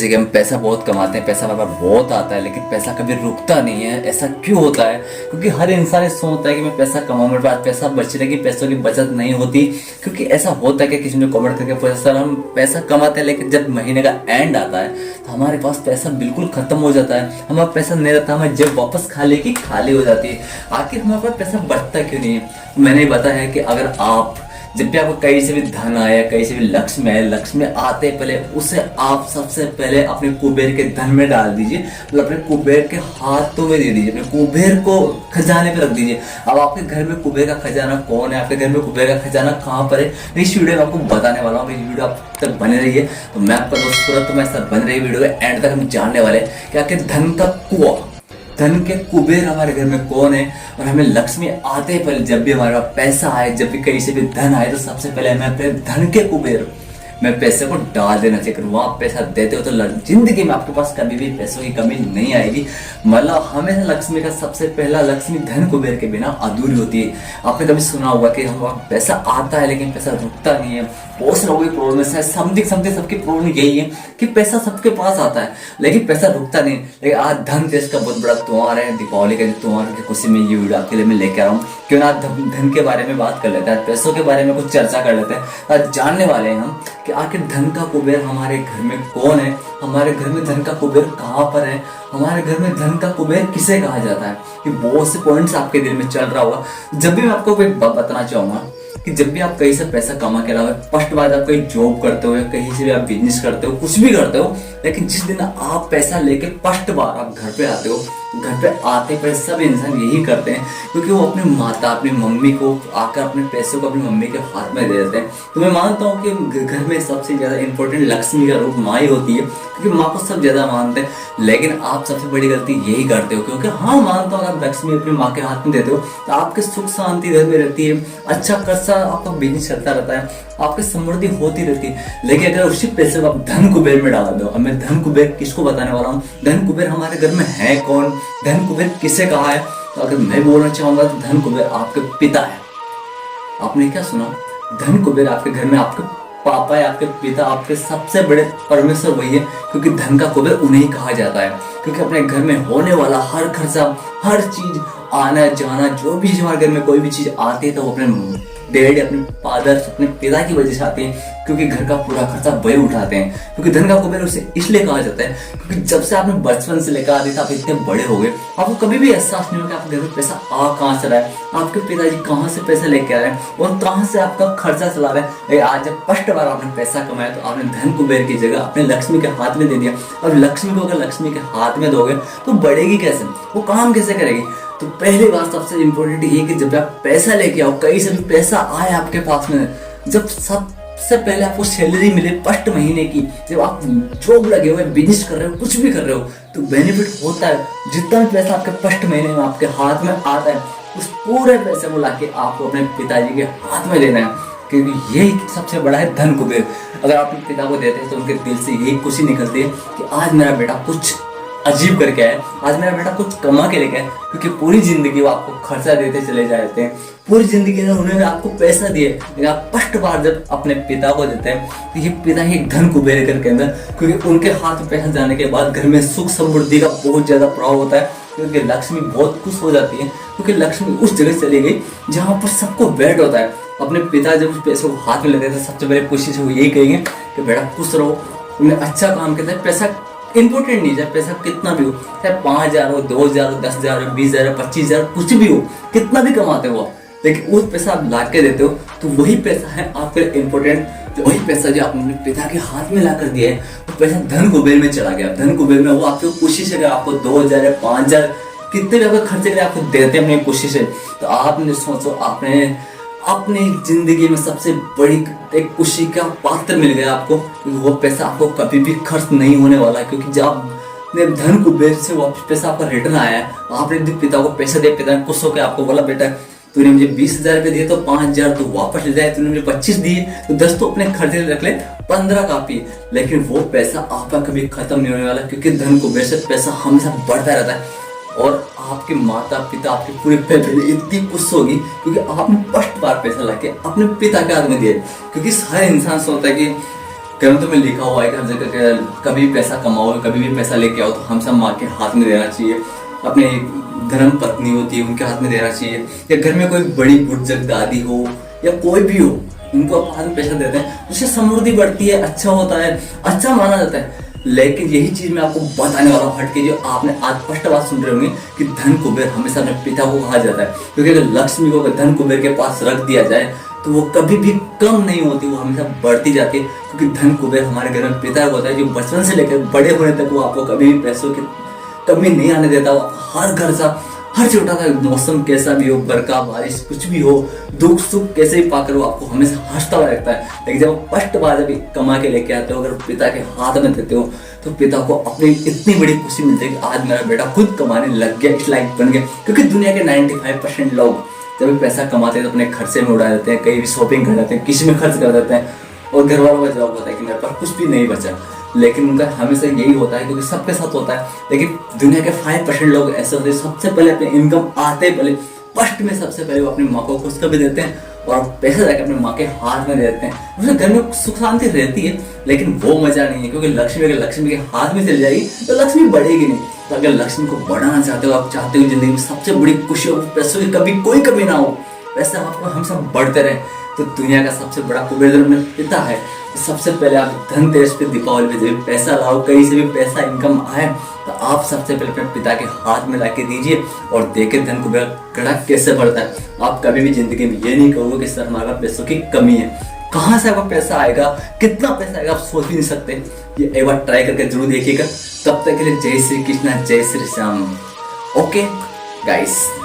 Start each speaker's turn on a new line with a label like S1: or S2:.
S1: जैसे कि हम पैसा बहुत कमाते हैं, पैसा हमारे पास बहुत आता है, लेकिन पैसा कभी रुकता नहीं है। ऐसा क्यों होता है? क्योंकि हर इंसान ये सोचता है कि मैं पैसा कमाऊं, मेरे पास पैसा बचने की, पैसों की बचत नहीं होती। क्योंकि ऐसा होता है कि किसी ने कमेंट करके पूछा, सर हम पैसा कमाते हैं लेकिन जब महीने का एंड आता है तो हमारे पास पैसा बिल्कुल खत्म हो जाता है, हमारा पैसा नहीं रहता, हमें जब वापस खाली की खाली हो जाती है। आखिर हमारे पास पैसा बढ़ता क्यों नहीं है? मैंने ही बताया है कि अगर आप जब भी आपको कहीं से भी धन आया, कहीं से भी लक्ष्य आए, लक्ष्य में आते पहले उसे आप सबसे पहले अपने कुबेर के धन में डाल दीजिए, मतलब अपने कुबेर के हाथों में दे दीजिए, अपने कुबेर को खजाने पे रख दीजिए। अब आपके घर में कुबेर का खजाना कौन है, आपके घर में कुबेर का खजाना कहाँ पर है, इस वीडियो में आपको बताने वाला हूँ। इस वीडियो आप तक बने रहिए। तो मैं आपका दोस्त सूरज, तो मैं सब बन रही वीडियो के एंड तक हम जानने वाले हैं कि आखिर धन का कुआं, धन के कुबेर हमारे घर में कौन है। और हमें लक्ष्मी आते ही पहले जब भी हमारे पास पैसा आए, जब भी कहीं से भी धन आए, तो सबसे पहले हमें अपने धन के कुबेर में पैसे को डाल देना चाहिए। अगर वहाँ पैसा देते हो तो जिंदगी में आपके पास कभी भी पैसों की कमी नहीं आएगी। मतलब हमेशा लक्ष्मी का सबसे पहला लक्ष्मी धन कुबेर के बिना अधूरी होती है। आपने कभी सुना होगा कि हम पैसा आता है लेकिन पैसा रुकता नहीं है। बहुत से लोगों की प्रॉब्लम है, समथिंग सबकी प्रॉब्लम यही है कि पैसा सबके पास आता है लेकिन पैसा रुकता नहीं। लेकिन आज धनतेरस का बहुत बड़ा त्योहार है, दीपावली का त्योहार की खुशी में ये वीडियो आपके लिए मैं लेकर आ रहा हूँ। क्यों ना धन के बारे में बात कर लेते हैं, पैसों के बारे में कुछ चर्चा कर लेते हैं। आज जानने वाले हैं हम कि आखिर धन का कुबेर हमारे घर में कौन है, हमारे घर में धन का कुबेर कहाँ पर है, हमारे घर में धन का कुबेर किसे कहा जाता है। कि बहुत से पॉइंट्स आपके दिल में चल रहा होगा। जब भी मैं आपको कोई बताना चाहूंगा कि जब भी आप कहीं से पैसा कमा के लाओ, फर्स्ट बात आप कहीं जॉब करते हो या कहीं से भी आप बिजनेस करते हो, कुछ भी करते हो, लेकिन जिस दिन आप पैसा लेके फर्स्ट बार आप घर पे आते हो, घर पे आते पर सब इंसान यही करते हैं क्योंकि वो अपने माता, अपनी मम्मी को आकर अपने पैसों को अपनी मम्मी के हाथ में दे देते हैं। तो मैं मानता हूँ कि घर में सबसे ज्यादा इंपॉर्टेंट लक्ष्मी का रूप माँ ही होती है, क्योंकि माँ को सब ज्यादा मानते हैं। लेकिन आप सबसे बड़ी गलती यही करते हो, क्योंकि हाँ मानता हूँ आप लक्ष्मी अपनी माँ के हाथ में देते हो तो आपके सुख शांति घर में रहती है, अच्छा खासा आपका बिजनेस चलता रहता है, आपकी समृद्धि होती रहती है। लेकिन अगर उसी पैसे को आप धन कुबेर में डाल दो, अब मैं धन कुबेर किसको बताने वाला हूँ, धन कुबेर हमारे घर में है कौन, धन कुबेर किसे कहा है, तो अगर मैं बोलना चाहूंगा तो धन कुबेर आपके पिता है। आपने क्या सुना? धन कुबेर आपके घर में आपके पापा है, आपके पिता, आपके सबसे बड़े परमेश्वर वही है, क्योंकि धन का कुबेर उन्हें कहा जाता है। क्योंकि अपने घर में होने वाला हर खर्चा, हर चीज, आना जाना, जो भी हमारे घर में कोई भी चीज आती है तो वो अपने डैड, अपने फादर, अपने पिता की वजह से आते हैं, क्योंकि घर का पूरा खर्चा वही उठाते हैं। क्योंकि धन का कुबेर उसे इसलिए कहा जाता है क्योंकि जब से आपने बचपन से लेकर आते थे आप इतने बड़े हो गए, आपको कभी भी एहसास नहीं होगा आपके घर में पैसा आ कहाँ से रहा है, आपके पिताजी कहाँ से पैसा लेके आ रहे हैं और कहाँ से आपका खर्चा चला रहे हैं। लेकिन आज जब फर्स्ट बार आपने पैसा कमाया तो आपने धन कुबेर की जगह अपने लक्ष्मी के हाथ में दे दिया। अब लक्ष्मी को अगर लक्ष्मी के हाथ में दोगे तो बढ़ेगी कैसे, वो काम कैसे करेगी? तो पहली बात सबसे इम्पोर्टेंट ये कि जब आप पैसा लेके आओ, कहीं से भी पैसा आए आपके पास में, जब सबसे पहले आपको सैलरी मिले फर्स्ट महीने की, जब आप जॉब लगे हुए, बिजनेस कर रहे हो, कुछ भी कर रहे हो, तो बेनिफिट होता है। जितना भी पैसा आपके फर्स्ट महीने में आपके हाथ में आता है उस पूरे पैसे को लाके आपको अपने पिताजी के हाथ में देना है, क्योंकि यही सबसे बड़ा है धन कुबेर। अगर आप अपने पिता को देते हैं तो उनके दिल से यही खुशी निकलती है कि आज मेरा बेटा कुछ अजीब करके आए, आज मेरा बेटा कुछ कमा के लेके आए। क्योंकि पूरी जिंदगी वो आपको खर्चा देते चले जाते हैं, पूरी जिंदगी में उन्होंने आपको पैसा दिए, लेकिन आप फर्स्ट बार जब अपने पिता को देते हैं तो ये पिता ही एक धन कुबेर घर के अंदर, क्योंकि उनके हाथ में पैसा जाने के बाद घर में सुख समृद्धि का बहुत ज्यादा प्रभाव होता है। क्योंकि लक्ष्मी बहुत खुश हो जाती है, क्योंकि लक्ष्मी उस जगह चली गई जहाँ पर सबको वेट होता है। अपने पिता जब उस पैसे को हाथ में लेते हैं तो सबसे पहले कोशिश से वो यही कहेंगे कि बेटा खुश रहो, उन्हें अच्छा काम करता है। पैसा इंपॉर्टेंट नहीं, चाहे पैसा कितना भी हो, चाहे 5,000 हो, 2,000 हो, 10,000 हो, 20,000 हो, 25,000 कुछ भी हो, कितना भी कमाते हो, लेकिन उस पैसा आप ला के देते हो तो वही पैसा है आपके इम्पोर्टेंट। वही पैसा जो आपने अपने पिता के हाथ में ला कर दिया है वो पैसा धन कुबेर में चला गया। धन कुबेर में वो आपकी कोशिश है, आपको 2,000 या 5,000 कितने भी आपके खर्चे के लिए आपको देते हैं अपनी कोशिश है, तो आपने सोचो आपने अपनी जिंदगी में सबसे बड़ी एक खुशी का पात्र मिल गया आपको। वो पैसा आपको कभी भी खर्च नहीं होने वाला है, क्योंकि जब धन कुबेर से वापस पैसा आपका रिटर्न आया है, आपने पिता को पैसा दिया, पिता ने खुश होकर आपको बोला बेटा तूने मुझे 20,000 रुपये दिए तो 5,000 तो वापस ले जाए, तूने मुझे 25 दिए तो 10 तो अपने खर्चे रख ले, 15 काफी। लेकिन वो पैसा आपका कभी खत्म नहीं होने वाला, क्योंकि धन कुबेर से पैसा हमेशा बढ़ता रहता है। और आपके माता पिता, आपकी पूरी फैमिली इतनी खुश होगी क्योंकि आपने फर्स्ट बार पैसा लाके अपने पिता के हाथ में दिया। क्योंकि हर इंसान सोचता है कि ग्रंथों में लिखा हुआ है कि हर जगह कभी भी पैसा कमाओ, कभी भी पैसा लेके आओ तो हमसे माँ के हाथ में देना चाहिए, अपने धर्म पत्नी होती है उनके हाथ में देना चाहिए, या घर में कोई बड़ी बुजुर्ग दादी हो या कोई भी हो उनको आप हाथ में पैसा देते हैं, उससे समृद्धि बढ़ती है, अच्छा होता है, अच्छा माना जाता है। लेकिन यही चीज मैं आपको बताने वाला हूँ हटके, जो आपने आज स्पष्ट बात सुन रहे होंगे कि धन कुबेर हमेशा अपने पिता को कहा जाता है, क्योंकि अगर लक्ष्मी को धन कुबेर के पास रख दिया जाए तो वो कभी भी कम नहीं होती, वो हमेशा बढ़ती जाती है, क्योंकि धन कुबेर हमारे घर में पिता होता है जो बचपन से लेकर बड़े होने तक वो आपको कभी भी पैसों की कमी नहीं आने देता। वो हर घर सा, हर छोटा सा मौसम कैसा भी हो, बरखा बारिश कुछ भी हो, दुख सुख कैसे भी पाकर वो आपको हमेशा हंसता हुआ रखता है। लेकिन जब आप फर्स्ट बार जब कमा के लेके आते हो, अगर पिता के हाथ में देते हो तो पिता को अपनी इतनी बड़ी खुशी मिलती है कि आज मेरा बेटा खुद कमाने लग गया, इस लायक बन गया। क्योंकि दुनिया के 95% लोग जब भी पैसा कमाते हैं तो अपने खर्चे में उड़ा देते हैं, कहीं भी शॉपिंग कर देते हैं, किसी में खर्च कर देते हैं, और घर वालों का जवाब होता है कि मेरे पास कुछ भी नहीं बचा। लेकिन उनका हमेशा यही होता है, क्योंकि सबके साथ होता है। लेकिन दुनिया के 5% लोग ऐसे होते हैं, सबसे पहले अपने इनकम आते पहले फर्स्ट में सबसे पहले वो अपनी माँ को खुश कर भी देते हैं और पैसा जाकर अपनी माँ के हाथ में दे देते हैं। उसमें घर में सुख शांति रहती है, लेकिन वो मजा नहीं है, क्योंकि लक्ष्मी अगर लक्ष्मी के हाथ में चली जाएगी तो लक्ष्मी बढ़ेगी नहीं। तो अगर लक्ष्मी को बढ़ाना चाहते हो, आप चाहते हो जिंदगी में सबसे बड़ी खुशी हो, पैसों की कभी कोई कमी ना हो, पैसे आपको हमेशा बढ़ते रहे, तो दुनिया का सबसे बड़ा कुबेर अपने पिता है। सबसे पहले आप धनतेरस पे, दीपावली पे जब पैसा लाओ, कहीं से भी पैसा इनकम आए तो आप सबसे पहले अपने पिता के हाथ में लाके दीजिए और देखे धन कुबेर गड़ा कैसे बढ़ता है। आप कभी भी जिंदगी में ये नहीं कहोगे कि सर हमारे पास पैसों की कमी है। कहाँ से आपका पैसा आएगा, कितना पैसा आएगा, आप सोच भी नहीं सकते। ये एक बार ट्राई करके जरूर देखिएगा। तब तक के लिए जय श्री कृष्णा, जय श्री श्याम। Okay guys.